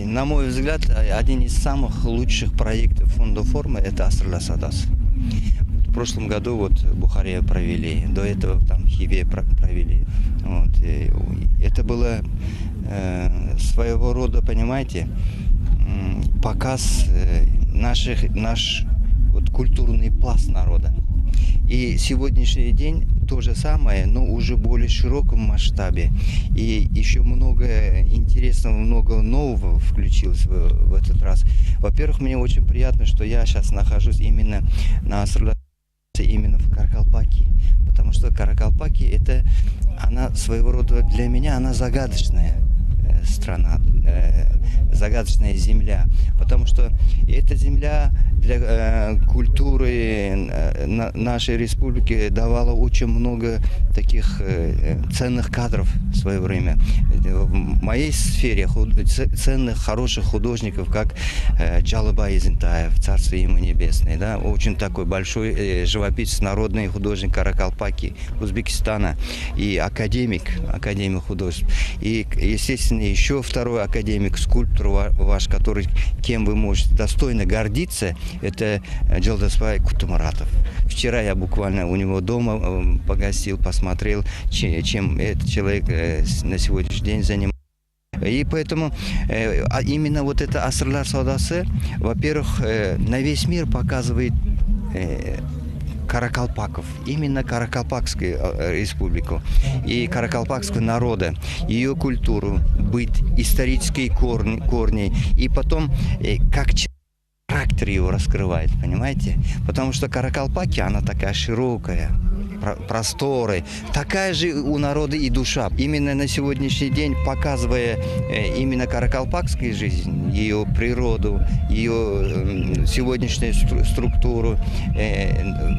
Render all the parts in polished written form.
На мой взгляд, один из самых лучших проектов фонда формы – это Асрлар Садасы. В прошлом году вот в Бухаре провели, до этого там в Хиве провели. Вот. Это было своего рода, понимаете, показ наш вот, культурный пласт народа. И сегодняшний день то же самое, но уже в более широком масштабе. И еще много интересного, много нового включилось в этот раз. Во-первых, мне очень приятно, что я сейчас нахожусь именно на Асрлар, именно в Каракалпакии. Потому что Каракалпакия, это она своего рода для меня, она загадочная страна, загадочная земля. Потому что эта земля для культуры нашей республики давала очень много таких ценных кадров в свое время. В моей сфере ценных, хороших художников, как Джалабай Изентаев, царство ему небесное, да, очень такой большой живописец, народный художник Каракалпакии, Узбекистана, и академик художеств. И, естественно, еще второй академик, скульптор ваш, который, кем вы можете достойно гордиться, это Джалдасбай Кутумуратов. Вчера я буквально у него дома погостил, посмотрел, чем этот человек на сегодняшний день занимается. И поэтому именно вот это Асрлар Садасы, во-первых, на весь мир показывает каракалпаков, именно Каракалпакскую республику и каракалпакского народа, ее культуру, быт, исторические корни, и потом как характер его раскрывает, понимаете? Потому что Каракалпакия, она такая широкая, просторы, такая же у народа и душа. Именно на сегодняшний день, показывая именно каракалпакскую жизнь, ее природу, ее сегодняшнюю структуру,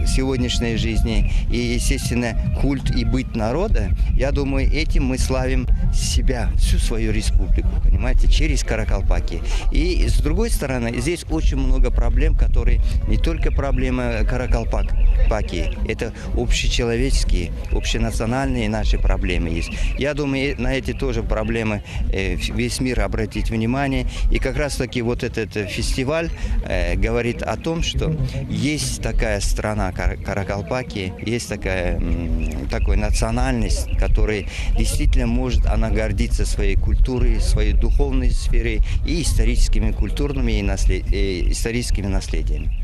сегодняшней жизни и, естественно, культ и быт народа, я думаю, этим мы славим себя, всю свою республику, понимаете, через Каракалпакию. И с другой стороны, здесь очень много проблем, которые не только проблема Каракалпакии, это общечеловеческие общечеловеческие, общенациональные наши проблемы есть. Я думаю, на эти тоже проблемы весь мир обратит внимание. И как раз таки вот этот фестиваль говорит о том, что есть такая страна Каракалпакия, есть такая национальность, которая действительно может она гордиться своей культурой, своей духовной сферой и историческими, культурными и историческими наследиями.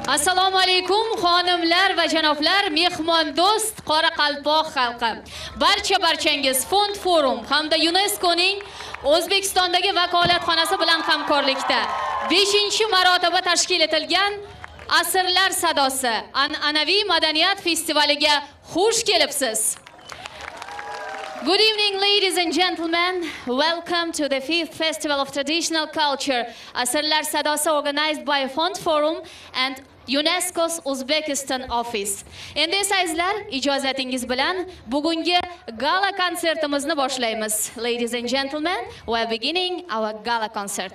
Assalomu alaykum xonimlar va janoblar, mehmondo'st Qoraqalpoq xalqi. Barchangiz Fond Forum hamda UNESCOning O'zbekistondagi vakolatxonasi bilan hamkorlikda 5-marotaba tashkil etilgan Asrlar sadosi an'anaviy madaniyat festivaliga xush kelibsiz. Good evening, ladies and gentlemen. Welcome to the 5th Festival of Traditional Culture, Asrlar Sadosi, organized by Fond Forum and UNESCO's Uzbekistan office. Endi esa sizlar ijozatingiz bilan bugungi gala konsertimizni boshlaymiz. Ladies and gentlemen, we are beginning our gala concert.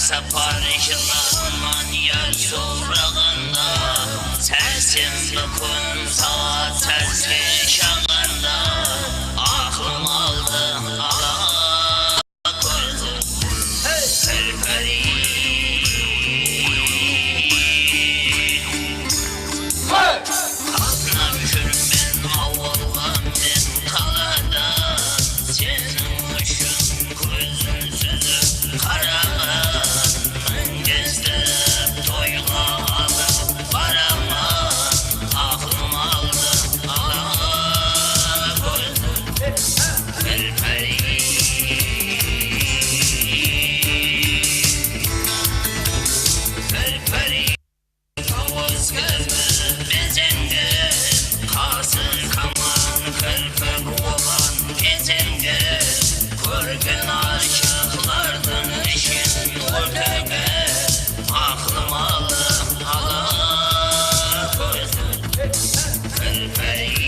Saparışılan yer soğrağında Sesim dokun saat sesli şağında Aklım aldı ala koydu Serperi Kalkına düşürüm ben avvallam ben kalada Senin ışın gözün sözü karağa Gezdim toyladım parama Aklım aldı ala koydu Serperi Serperi Tavuz gözü bezenge Kasır kaman kırpık olan gezenge Körgün aşıklardan işin ortaya Aklım aldı ala koydu Kırperi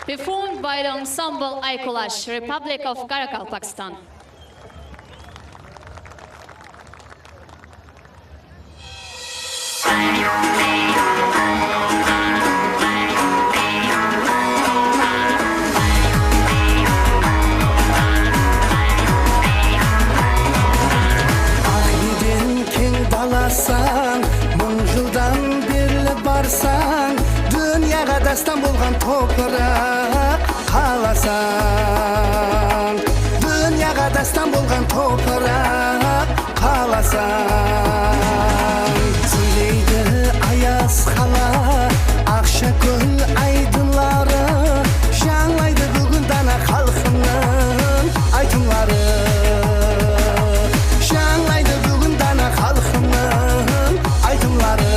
Performed by the ensemble Aykulash, Republic of Karakal, Pakistan. dastan bo'lgan to'pirak qalasan dunyoga dastan bo'lgan to'pirak qalasan Söyleydi ayaz xala Akşa ko'l aydınları Şanlaydı bugün dana xalqimning aytunlari Şanlaydı bugün dana xalqimning aytunlari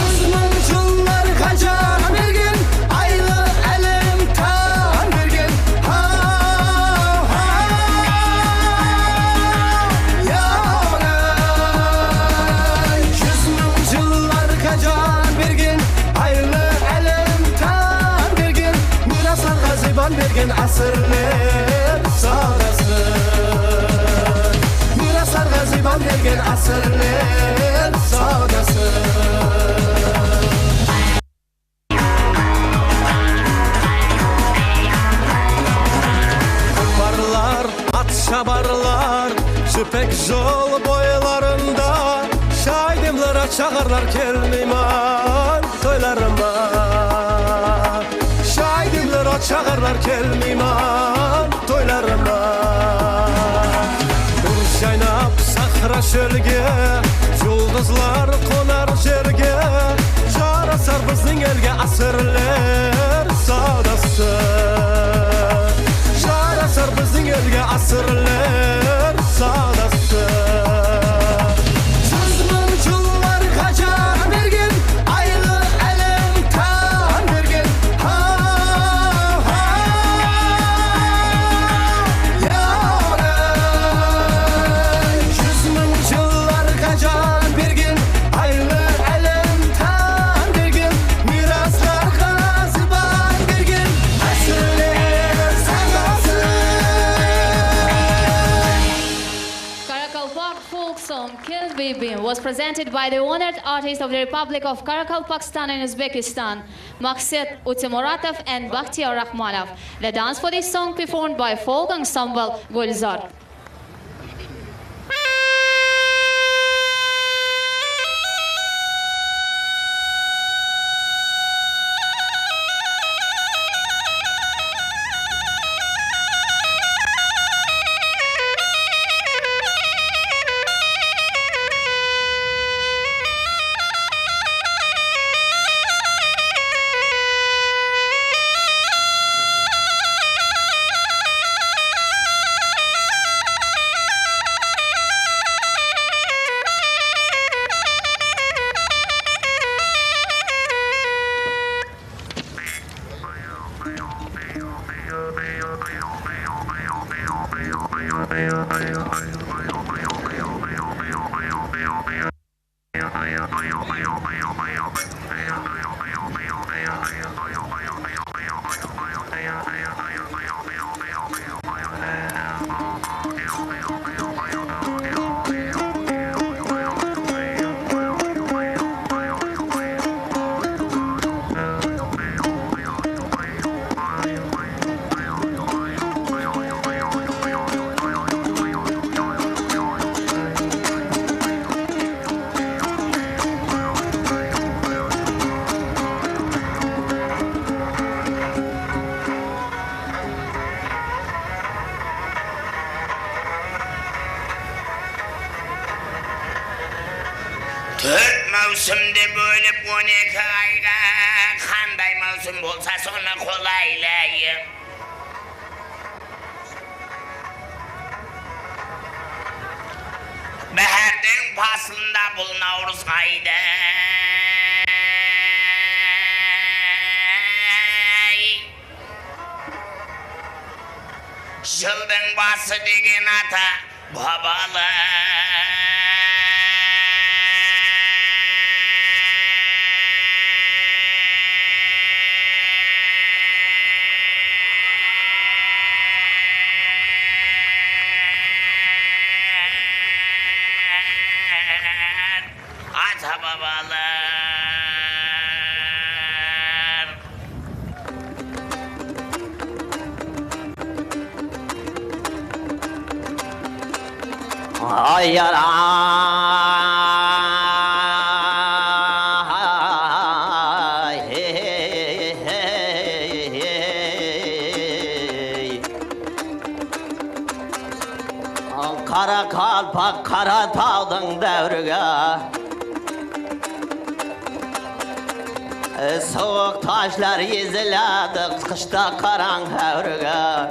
Uzman yıllar qajar bergin aylı elim tan bergin ha ha yaray Uzman yıllar qajar bergin aylı elim tan bergin miraslarga zibon bergin asrli sadası miraslarga zibon bergin asrli sadası Barlar, at şabarlar, süpek yol boylarında Şahidimlere çağırlar kelmeyman toylarıma Şahidimlere çağırlar kelmeyman toylarıma Urşaynap sahra şölge, yıldızlar konar jerge Jarasar bizning elge asırlar sadası Jarasar bizning elge asırlar sadası Sızmın çullar qajar bergin aylı elim tan bergin ha ha yaray Sızmın çullar qajar bergin aylı elim tan bergin miraslarga zibon bergin asrlar sadası Karakalpak folk song Kill Baby was presented by the honored artists of the Republic of Karakalpakstan and Uzbekistan, Maqsad Utimuratov and Bakhtiyar Rahmanov. The dance for this song performed by folk ensemble Gulzar. Dört mevsimde bölüp 12 ayda Qanday mevsim bolsa sonu qolaylayım Bahardın faslında bul Navruz ayda Yıldın bası degen ata babalar Ata babalar Ay yaray Kara tağdın devrige Soğuk taşlar yeziladi Kışta karan hevrige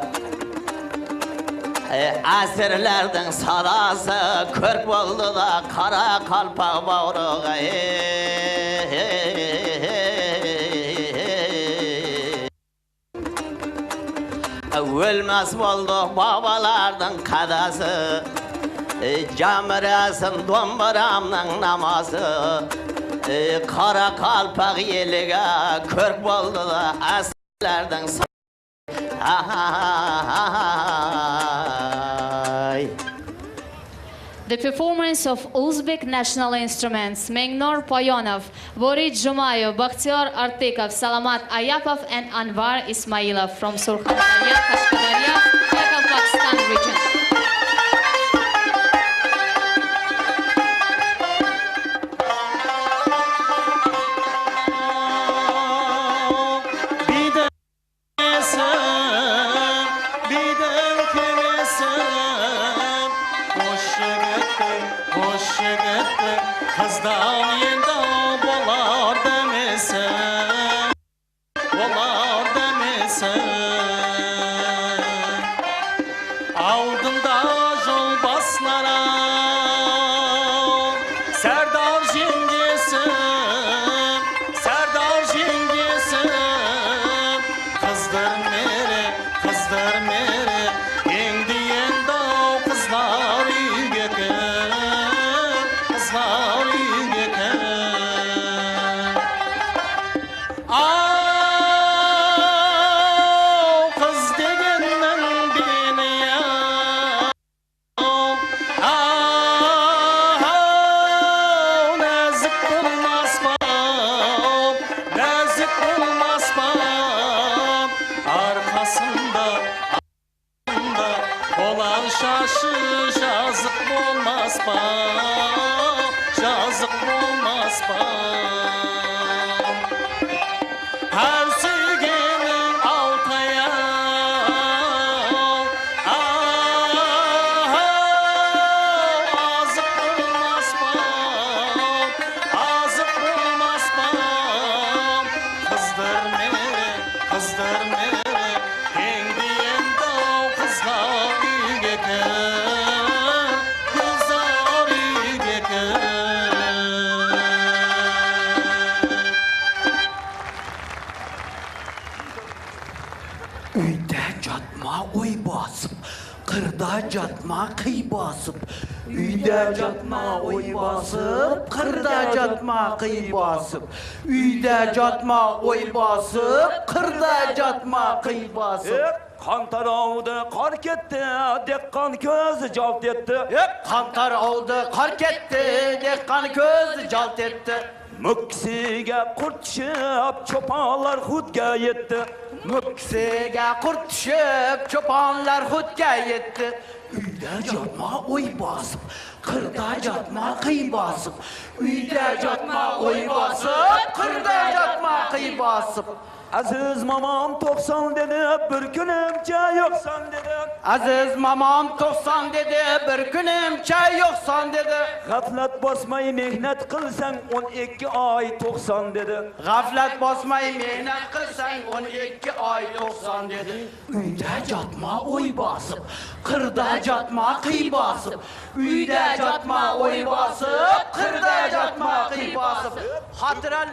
Asirlerden sadası Körk oldu da kara kalpak bağrıga Ölmez oldu babalardan kadası Camiresin dombaramның namazı Kara kalpak yelige Körk oldu da asirlerden The performance of Uzbek national instruments Mengnor Poyonov, Borid Jumayev, Bakhtiyor Artekov, Salamat Ayapov and Anvar Ismailov from Surxondaryo, Qashqadaryo, Pakistan region. Kızdan yenda bolar demesen Bolar demesen Aldında yol baslara Serdar jengesi Serdar jengesi Kızdır mere Endi yenda kızlar üygekin Kızlar kız degenden beni ya Nazik olmaz bab Nazik olmaz bab Arkasında olan şaşı Yazık olmaz bab Yazık olmaz bab Her sevginin altaya Azık olmaz bab Azık olmaz bab Kızdır mere Kendi yenda kızlar üygekin Kızlar üygekin Üyde jatma oy basıp, kırda jatma kıy basıp. Üyde jatma oy basıp, kırda jatma kıy basıp. Üyde jatma oy basıp, kırda jatma kıy basıp. Kantar oldu, kar ketdi, dekkan ko'zi jalt etdi. Kantar oldu, kar ketdi, dekkan ko'zi jalt etdi. Muksiga qurt tushib, cho'ponlar hudga yetdi. Muksiga qurt tushib, cho'ponlar hudga yetdi. Uyda jotma oy basıp, kırda jotma kıy basıp. Uyda jotma oy basıp, kırda jotma kıy basıp. Aziz mamam 90 dedi, bir kunimcha yo'qsan dedi. Aziz mamam 90 dedi, bir kunimcha yo'qsan dedi. G'aflat bosmay mehnat qilsang 12 oy 90 dedi. G'aflat bosmay mehnat qilsang 12 oy 90 dedi. Uyda jotma oy basıp, kırda jotma kıy basıp. Uyda jotma oy basıp, kırda jotma kıy basıp. Hatıra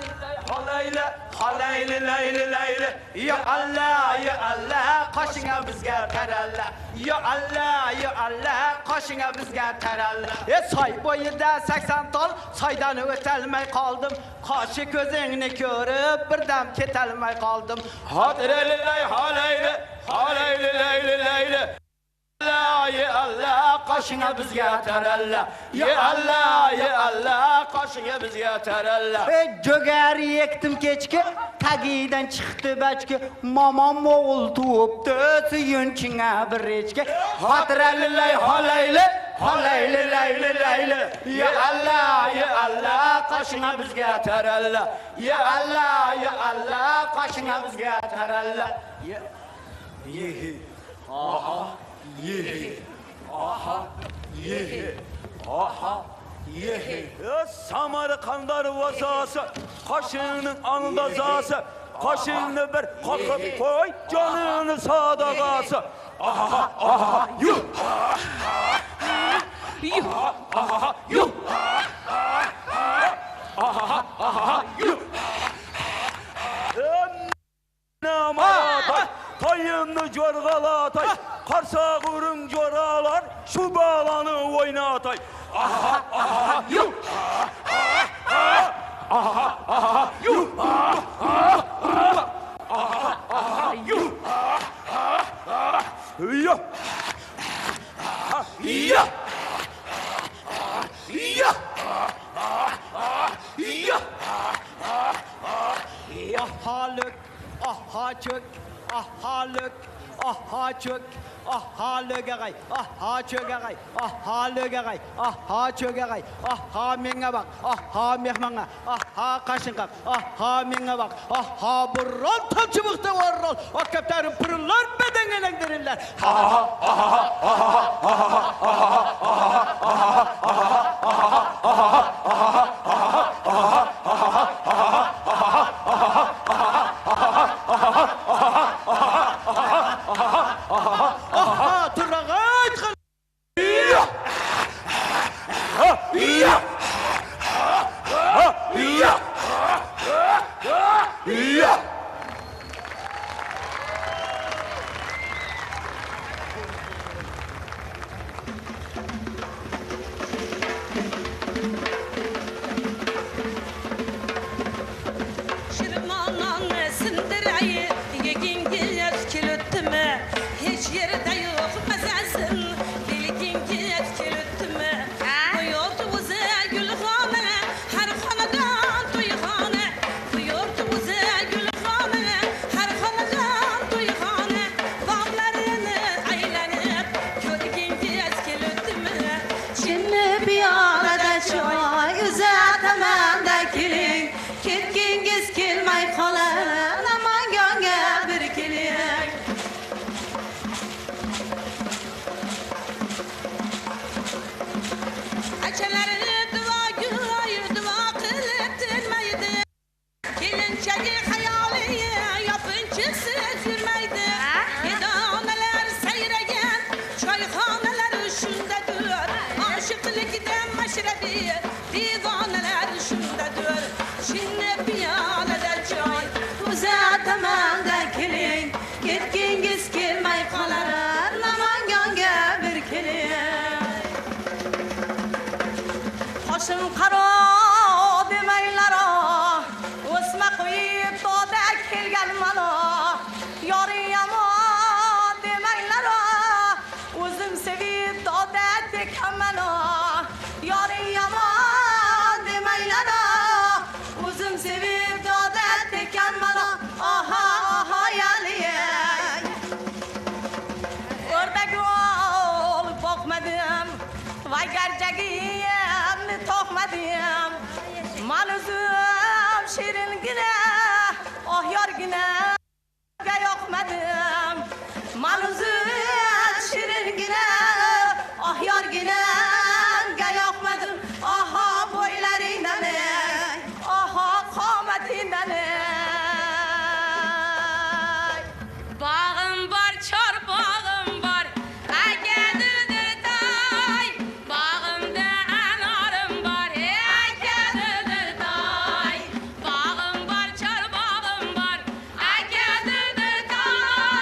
halayla, halayla layla layla. Ya Allah, ya Allah, qo'shing'a bizga taralla. Ya Allah, ya Allah, qo'shing'a bizga taralla. Soy bo'yida 80 tol, soydan o'tolmay qoldim. Qoshi ko'zingni ko'rib, birdam ketolmay qoldim. Hatiralay halayla, halayla layla layla. Allah, ya Allah, qo'shing'a bizga taralla. Ya Allah, ya Allah, qo'shing'a bizga taralla. Jo'gar yektim kechki, tagidan chiqdi bachki. Momom o'g'il tug'ibdi, suyunching'a bir echki. Hatiralay halayla, halayla layla layla. Ya Allah, ya Allah, qo'shing'a bizga taralla. Ya Allah, ya Allah, qo'shing'a bizga taralla. Aha. Ye, aha, ye, Aha. Samarqand darvozasi, qo'shinning anida zasi, qo'shinni bir qoqib qo'y, jonini sadaqasi. Aha, aha, yu. Yu. Aha, yu. Aha, aha, yu. Namatay, toyinni jo'rg'alatay, qarsoq uring jo'ralar, shu balani o'ynatay. Aha, aha, yu. Aha, aha, yu. Aha, aha, yu. Ya. Ya. Ya. Ya. Aha lök, aha çök, aha lök, aha çök, aha lögagay, aha çögagay, aha lögagay, aha çögagay, aha menge bak, aha mehmana, aha kaşınka, aha menge bak, aha burrol tolçubukta varrol, o kaptarın pırıllar bedengelendirirler. Aha, aha, aha, aha, aha, aha, aha, aha, aha, aha, aha, tırağaç kal. Ya. Ya. Ya. Ya. Şırmanan sindirayı, yegin gelir kilüttüme. Hiç yerde yok mezelsin, bilgin gelir kilüttüme. Koyurdu güzel gülhane, her hanadan duyhane. Koyurdu güzel gülhane, her hanadan duyhane. Bağlarını aylanıp, körgin gelir kilüttüme. Şimdi bir arada çay, uzatamam da kilin. Ketkingiz kelmay qolar, Namangonga bir keling. Acalarini duo qilib tinmaydi. Kelinchagi xayoliga yopinchisi yurmaydi. Idonalar sayragan choyxonalar shundadir. Oshiqlikdan mashrabi divonalar shundadir. Shinni piyolada choy uzataman da keling. Ketgingiz kelmay qolar, Namangonga bir keling. Qo'shin qaro demanglar, o'sma qo'yib to'da kelgan malo. Yoring yomon demanglar, o'zim sevib to'da tekanman. Yoring yomon demanglar, o'zim sevib to'da tekanman. Aha, aha, yaliyay. O'rdak olib boqmadim, vay garjagimni to'qmadim. Man o'zim shiringina, oh yorgina ga yoqmadim. Man o'zim shiringina, oh yorgina ga yoqmadim. Aha bo'ylaringdan, aha qomatingdan. Bağım var, çor bağım var, agadirdir tay. Bağımda anarım var, agadirdir tay. Bağım var, çor bağım var, agadirdir tay.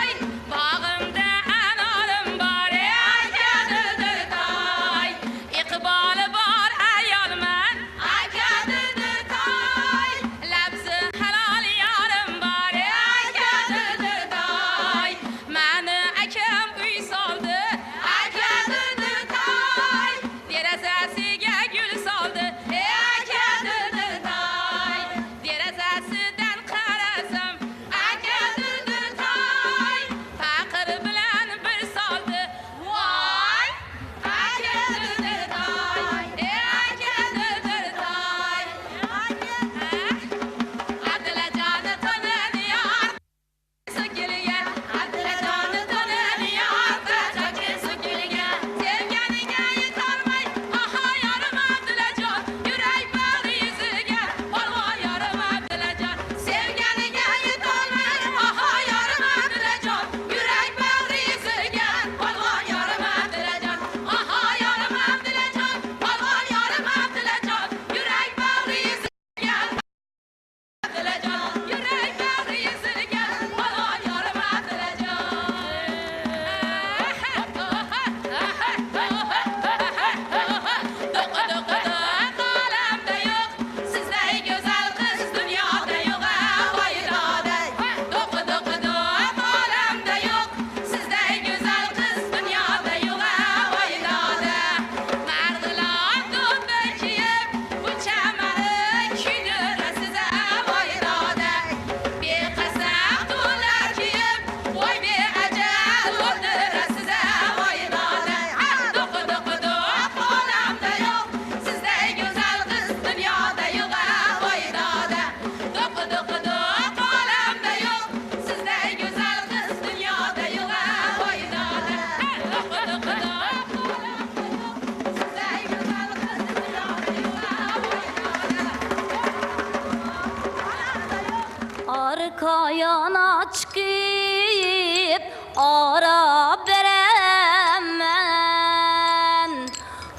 Arkaya çıkıp ara veremem.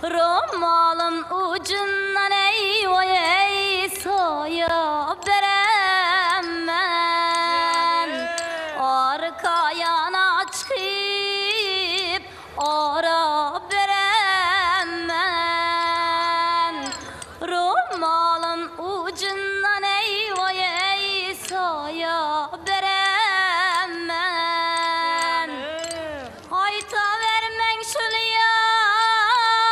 Romalın ucundan ey vay ey soya veremem. Arkaya çıkıp ara veremem. Romalın ucundan ey vay ey soya veremem. Hayta vermen şunu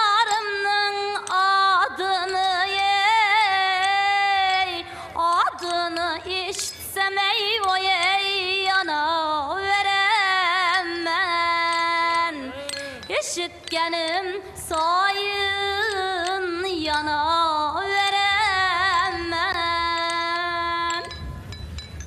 yarımның adını ey. Adını işitsem ey vay ey yana veremem. İşitkenim sayın yana veremem.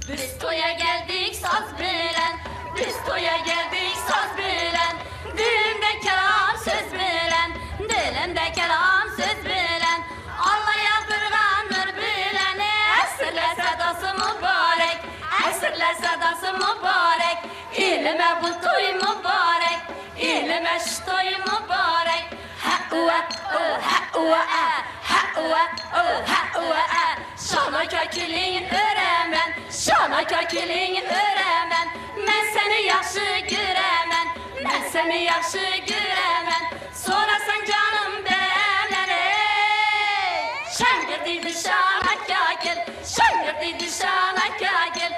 Biz toya geldik saz bilen, biz toya geldik saz bilen. Dilimde kelam söz bilen, dilimde kelam söz bilen. Allah'a kurbandır bilen, esirler sedası mübarek, esirler sedası mübarek. İlime bu toy mübarek, ilime şu toy mübarek. Şana kökülüğün öğrenmem, şana kökülüğün öğrenmem. Ben seni yaxşı göremem, ben seni yaxşı göremem. Sonra sen canım benimle şangır dedi şana kökül, şangır dedi şana kökül.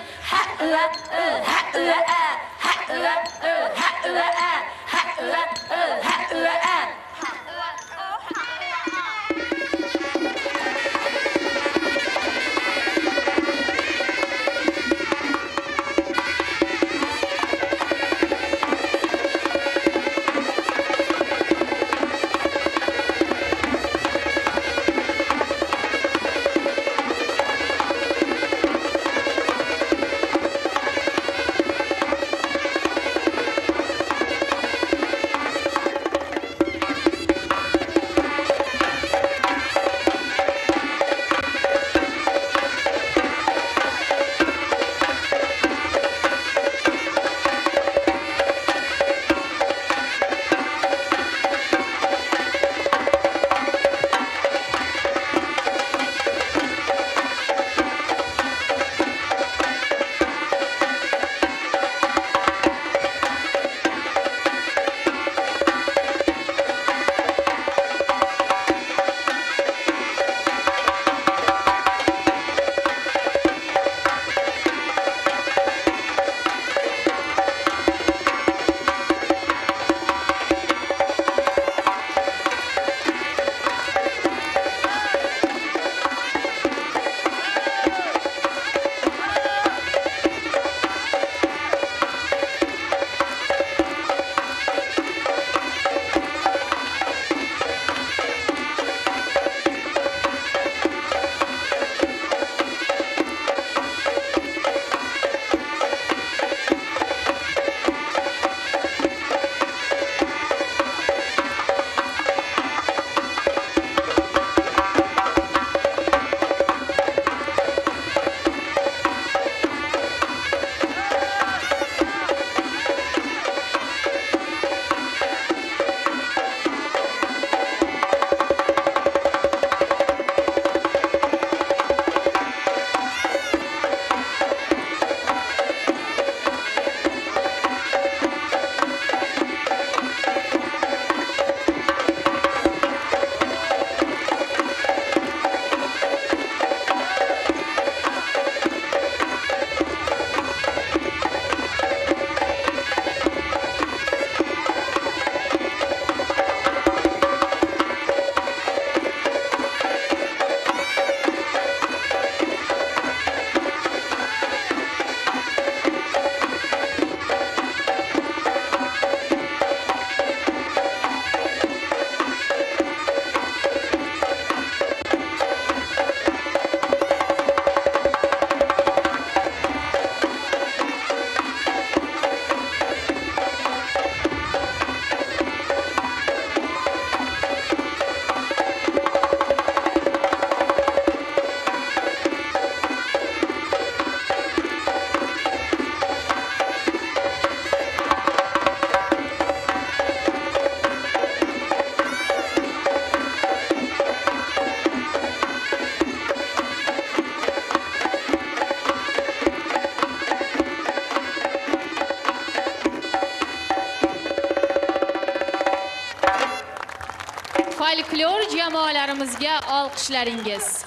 qo'shiqchilarimizga olqishlaringiz.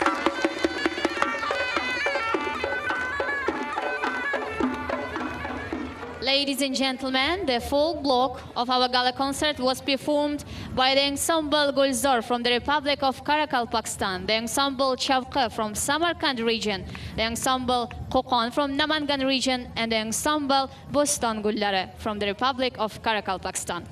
Ladies and gentlemen, the full block of our gala concert was performed by the ensemble Gulzar from the Republic of Karakalpakstan, the ensemble Chavqa from Samarkand region, the ensemble Qo'qon from Namangan region, and the ensemble Boston Gullari from the Republic of Karakalpakstan.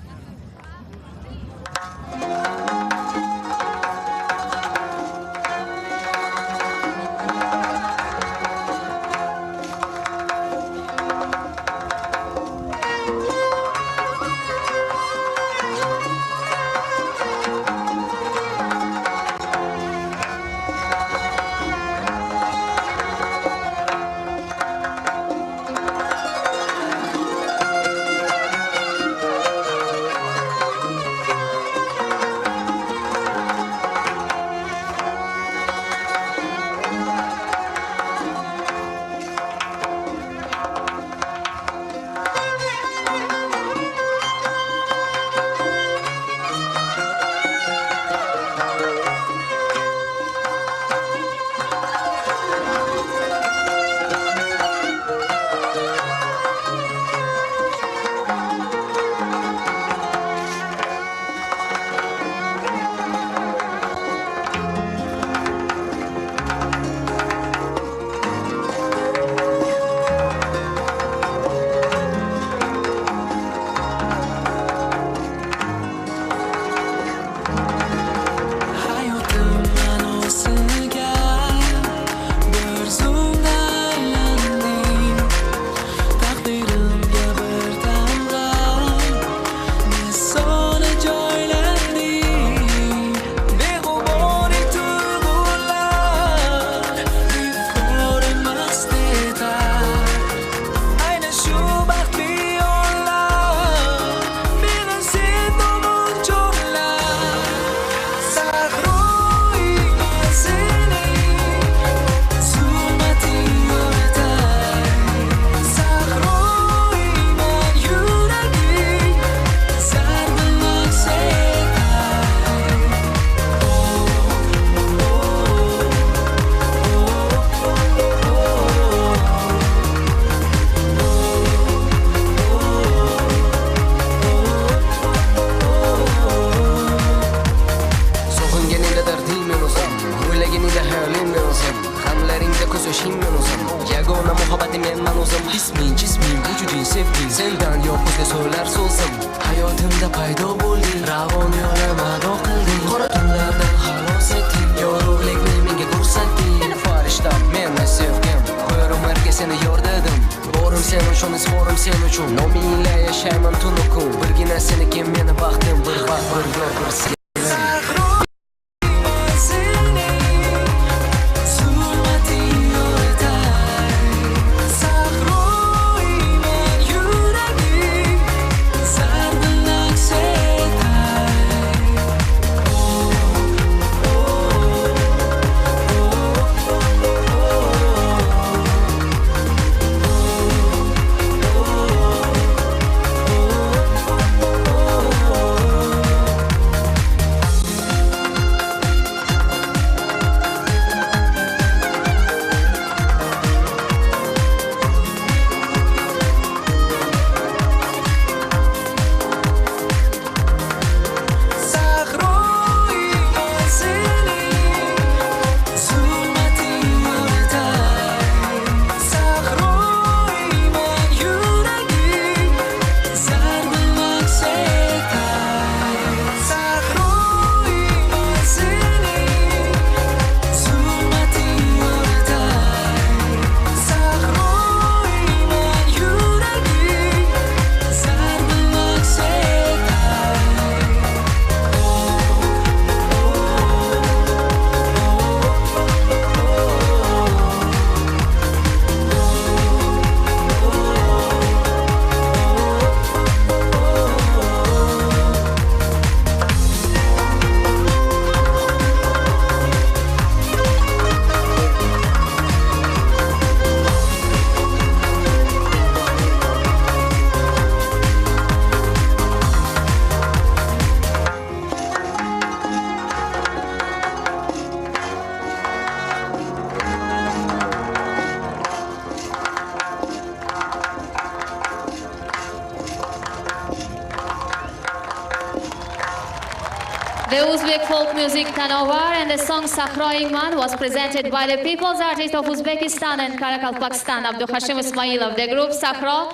folk music Tanovar and the song Sahroing Man was presented by the People's Artist of Uzbekistan and Karakalpakstan, Abdul Hashim Ismailov. The group Sahra,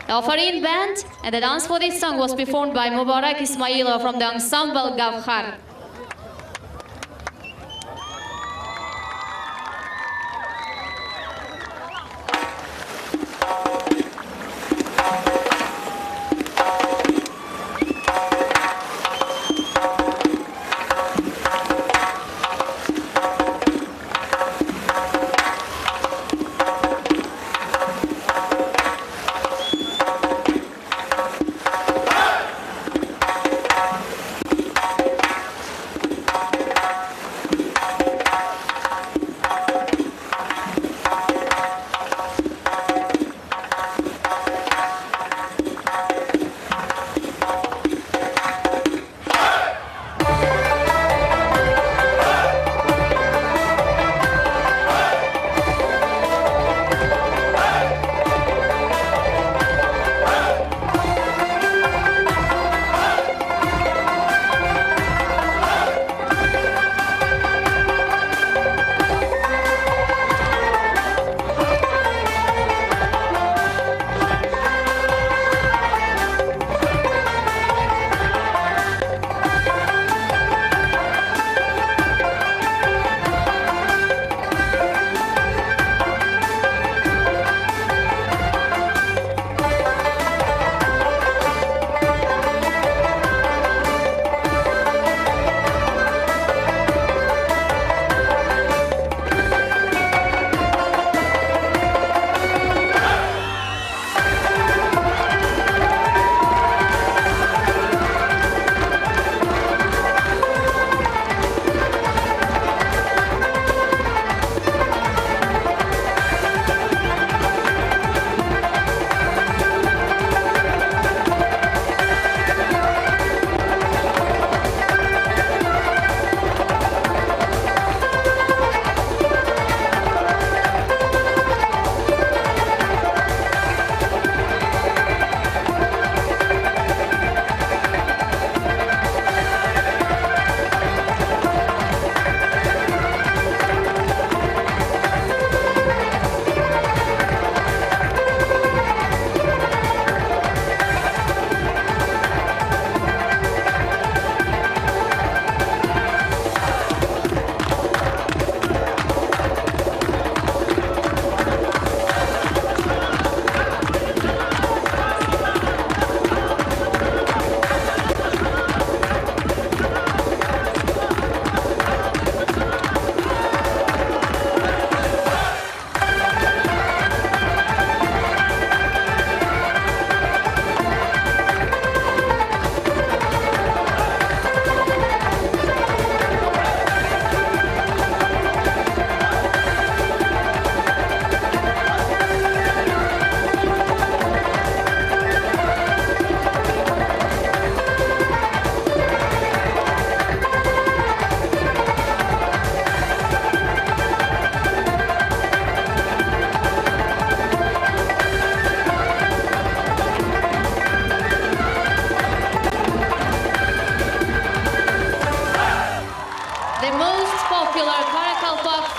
the Afarin Band, and the dance for this song was performed by Mubarak Ismailov from the ensemble Gavkhar.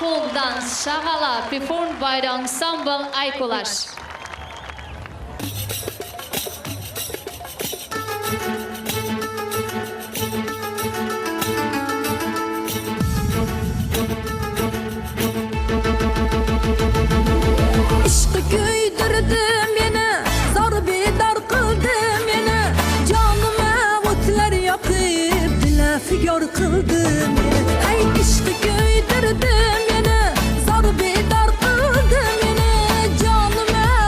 folk dance Shagala performed by the ensemble Aykulash. İşqı köydürdüm yine, zar bedar kıldım yine, canıma otlar yakıp dile figar kıldım yine. Hey işqı köydürdüm yine, zar bedar kıldım yine, canıma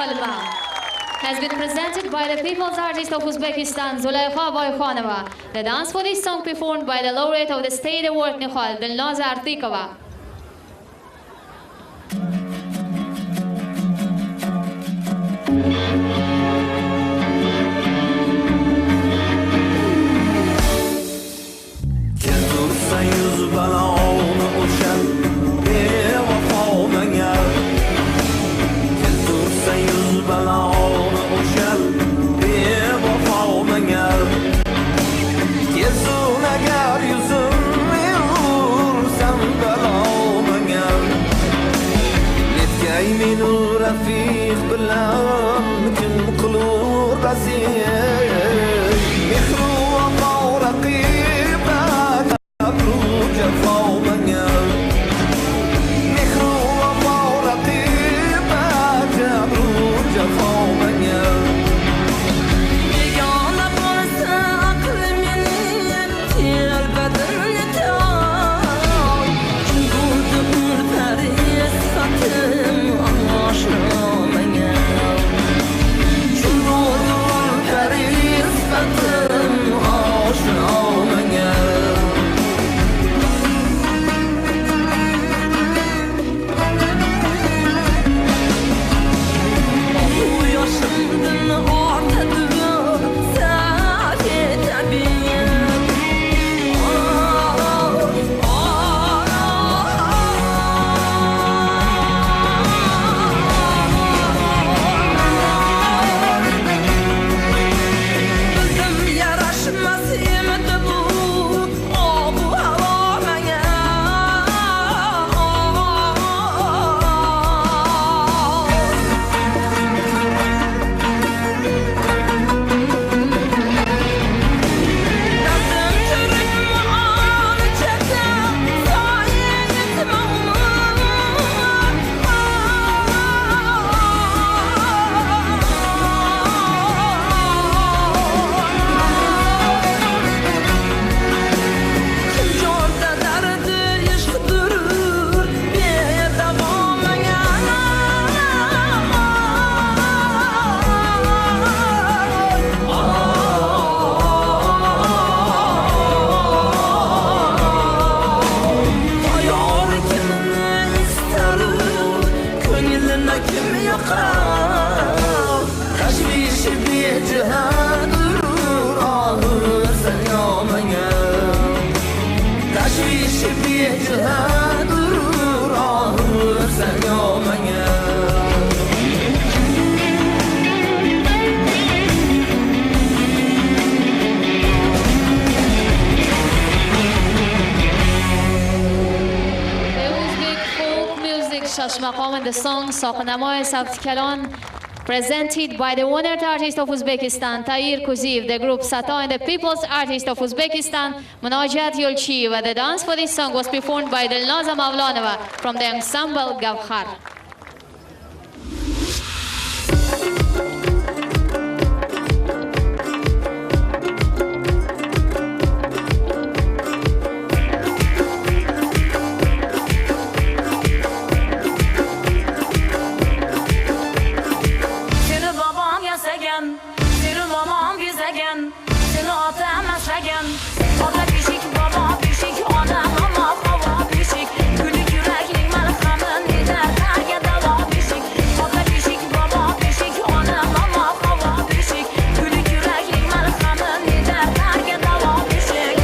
Qalbam has been presented by the People's Artist of Uzbekistan, Zulaykha Boykhanova. The dance for this song performed by the laureate of the State Award, Nihal Dilnoza Artikova. رفيق بالعام كن مقلور رزيق مخرو وطاو رقيبك أبرو جفا ومنيا مخرو وطاو رقيبك أبرو جفا ومنيا Yegana borsa aklım yenir bedel yeter Çünkü ürperi satım aşamaya Çünkü ürperi satım aşamaya Bu yaşımdın ortadır Saadet tabiyyat Bizim yaraşmaz yemedi bu Bu hava bana Dazım çürük muanı çetem Sayet Kim jorda dardı işq durur Bedavam Ayar kimini isterir Könlüne kim yakar Teşvişi bir cihan durur Ağır sen yamaya Teşvişi bir cihan durur Ağır sen yamaya The Uzbek folk music Shashmaqam and the song Soqnamoy Savtikalan presented by the honored artist of Uzbekistan, Tahir Kuziyev, the group Sata and the People's Artist of Uzbekistan, Munajat Yolchiyeva. The dance for this song was performed by Dilnoza Mavlonova from the ensemble Gavhar. Seni babam yasagan, seni mamam güzegen, seni atam aşagan. Ota pişik, baba pişik, ona mama hava pişik. Gülük yüreklik malhamın eder, terge dava pişik. Ota pişik, baba pişik, ona mama hava pişik. Gülük yüreklik malhamın eder, terge dava pişik.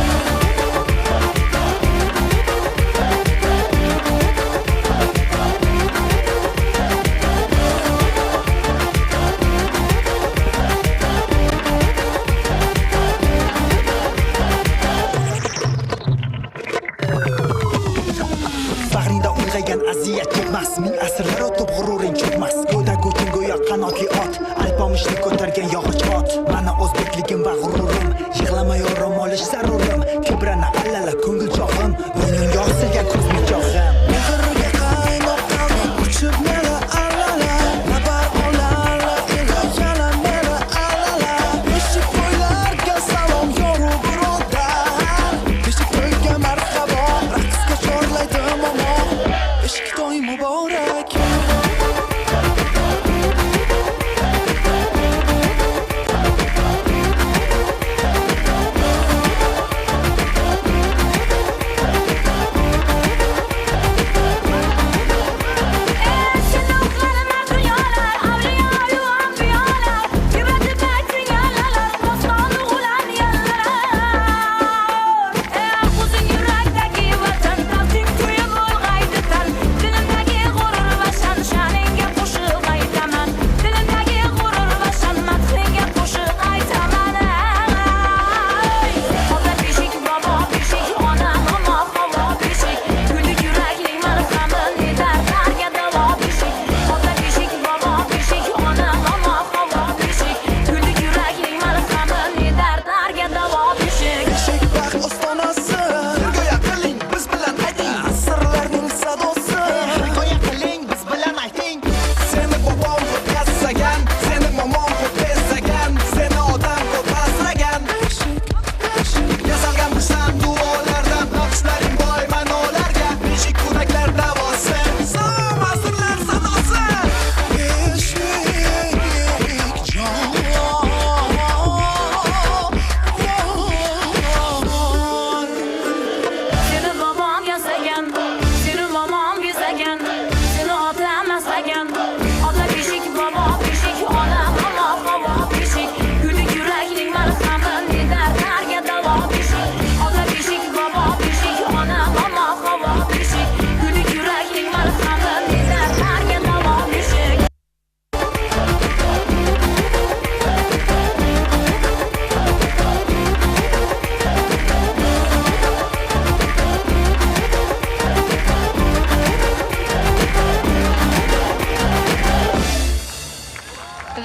Bag'ringda ulg'aygan aziyat chekmas Ming asrlar o'tib g'ururing cho'kmas Go'da go'ting go'yo qanotli ot Alpomishni ko'targan yog'och ot Mana o'zbekligim va g'ururim Yig'lamay orom olish zarurim Tebrana allala ko'ngil chog'im Bo'ynim yog' silgan ko'z nigohim Mehrga qaynoq qalbim uchib mera allala Labar olala ila yana mera allala Beshik to'ylarga salom yoru birodar Beshik to'yga marhabo Raqsga chorlaydi momo Eshik to'y muborak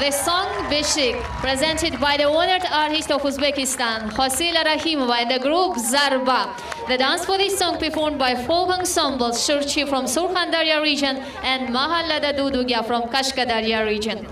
The song Beshik, presented by the honored artist of Uzbekistan, Hosila Rahimova and the group Zarba. The dance for this song performed by folk ensembles Shurchi from Surkhandarya region and Mahallada Dudugya from Kashkadarya region.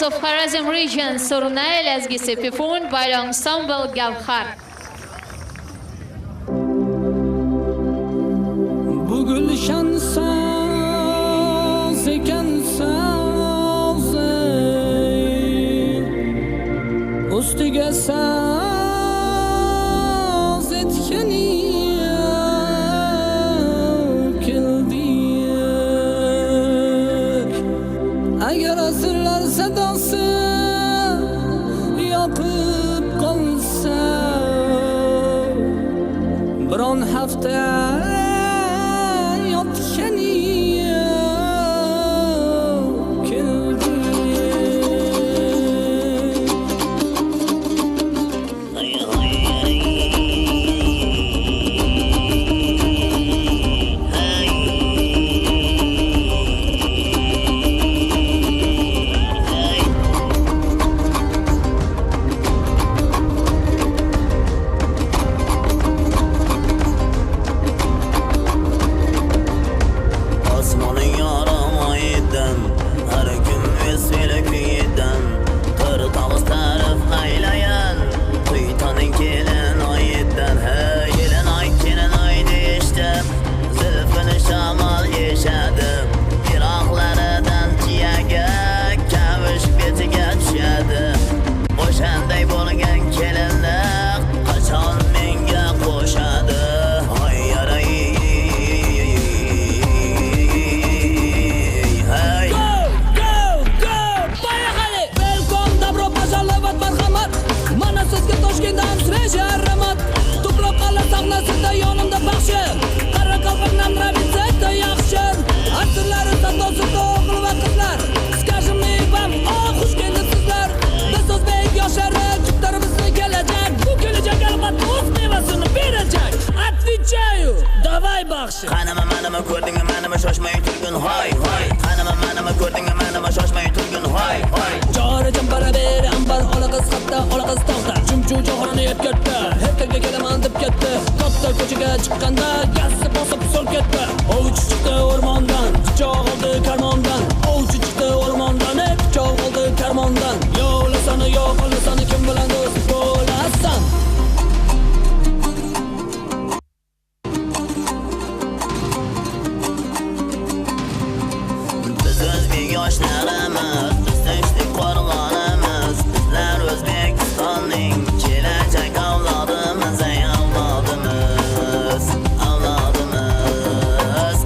of Kharazm region, Surunay ezgisi performed by the ensemble Gavhar. Bu gulshan soz ekan soz ustiga soz etgani keldik agar asrlar sadosi yoqib qolsa biron hafta Hanıma manıma ko'rdingmi manıma shoshmay turgin hoy hoy Hanıma manıma ko'rdingmi manıma shoshmay turgin hoy hoy Jori jambara beri ambar ola qiz xatda ola qiz tog'da chumchu jahonni yeb ketdi Ertaga kelaman deb ketdi Katta ko'chaga chiqqanda gazsi bosib sol ketdi Ovchi chiqdi o'rmondan pichoq oldi karmondan Ovchi chiqdi o'rmondan pichoq oldi karmondan Yo'lasani yo'qolasani kim bilan do'st bo'lasan Yoshlarimiz biz tinchlik qo'rg'onimiz bizlar O'zbekistonning kelajak avlodimiz ey avlodimiz avlodimiz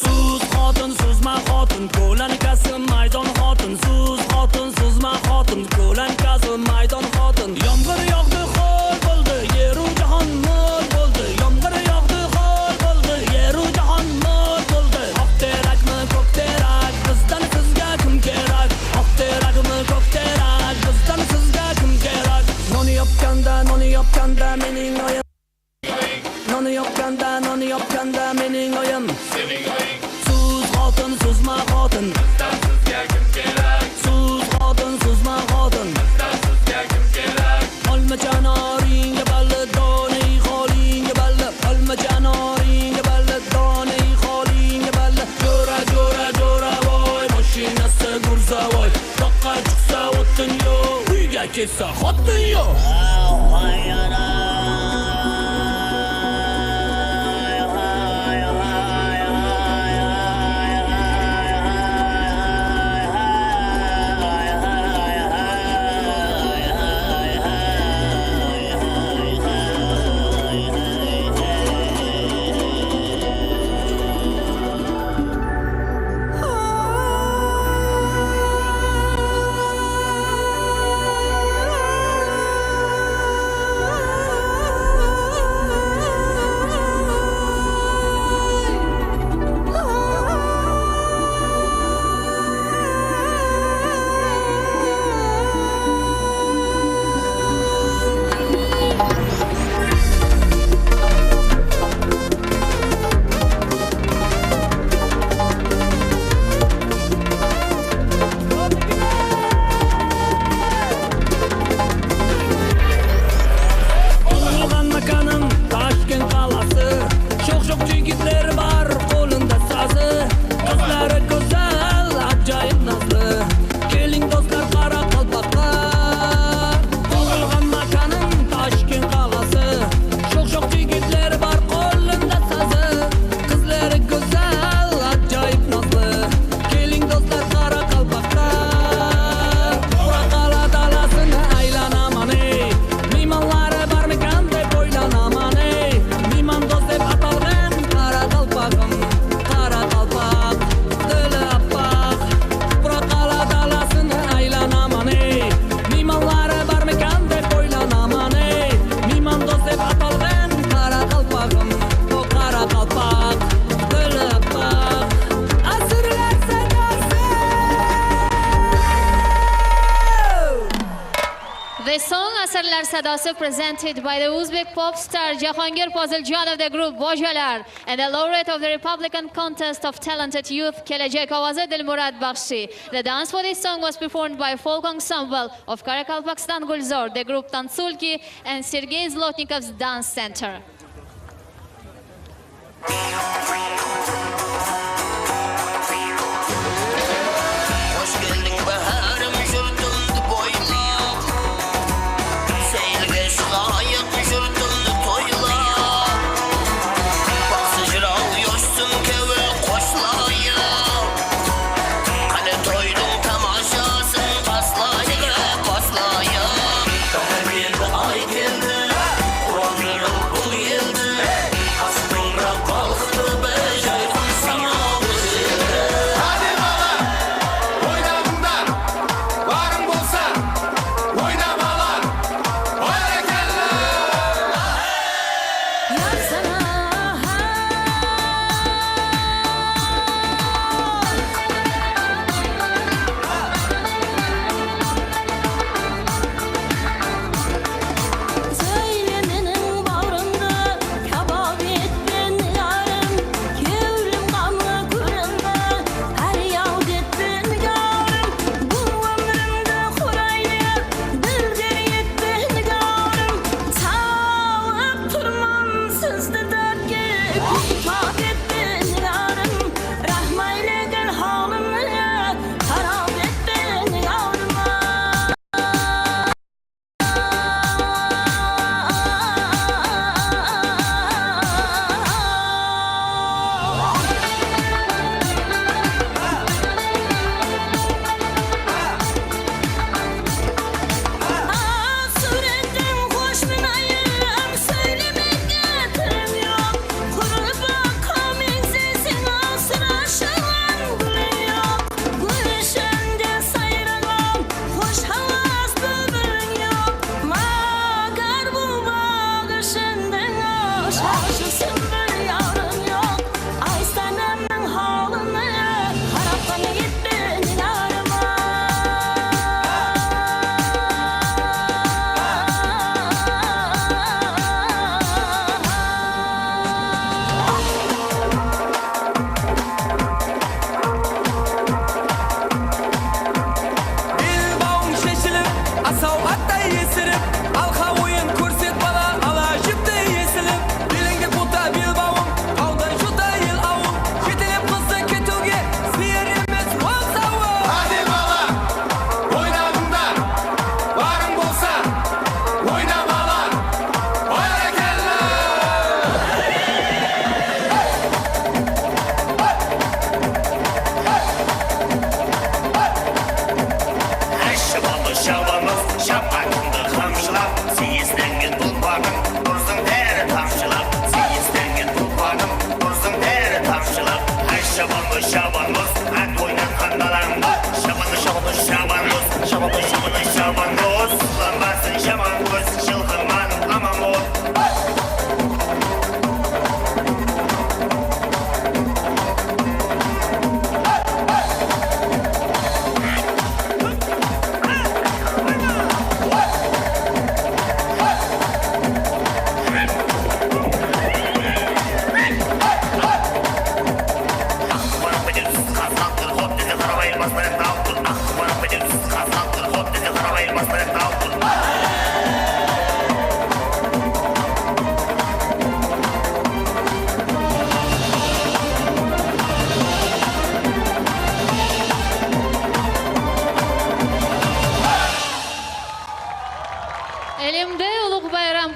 Suz xotin suzma xotin ko'lankasi maydon xotin Suz xotin suzma xotin ko'lankasi maydon xotin Yomg'ir yog'di xo'l bo'ldi yeru jahon mo'l bo'ldi Yomg'ir yog'di xo'l bo'ldi yeru jahon mo'l bo'ldi Oq terakmi ko'k terak bizdan sizga kim kerak Oq terakmi ko'k terak bizdan sizga kim kerak Noni yopganda mening oyim Noni yopganda mening oyim Suz xotin suzma xotin bizdan sizga kim kerak Suz xotin suzma xotin bizdan sizga kim kerak Olma janoringga balli donai holingga balli Olma janoringga balli donai holingga balli Jo'ra voy mashinasi gurzavoy Toqqa chiqsa o'tin yo'q uyga kelsa xotin yo'q The song Asrlar Sadosi presented by the Uzbek pop star Jahongir Poziljonov, the group Bojalar, and the laureate of the Republican Contest of Talented Youth Kelajak Ovozi Dilmurad Bakhshi. The dance for this song was performed by folk ensemble of Karakalpakstan Gulzor, the group Tansulki, and Sergei Zlotnikov's Dance Center.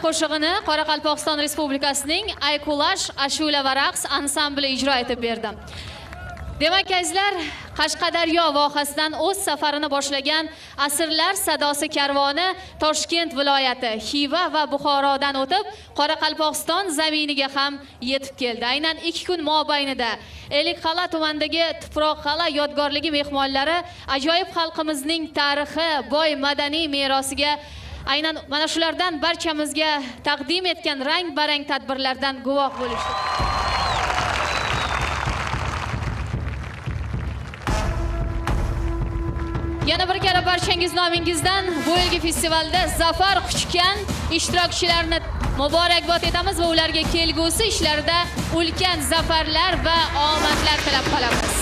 qo'shig'ini Qoraqalpog'iston Respublikasining Aykulash ashula va raqs ansambli ijro etib berdi. Demak, azizlar, Qashqadaryo vohasidan o'z safarini boshlagan Asrlar Sadosi karvoni Toshkent viloyati, Xiva va Buxorodan o'tib, Qoraqalpog'iston zaminiga ham yetib keldi. Aynan 2 kun mobaynida Ellikqal'a tumanidagi Tuproqqal'a yodgorligi mehmonlari ajoyib xalqimizning tarixi, boy madaniy merosiga aynan mana shulardan barchamizga taqdim etgan rang-barang tadbirlardan guvoh bo'lishdi. Yana bir kara barchangiz nomingizdan bu yilgi festivalda zafar quchgan ishtirokchilarni muborakbod etamiz va ularga kelgusi ishlarida ulkan zafarlar va omadlar tilab qolamiz.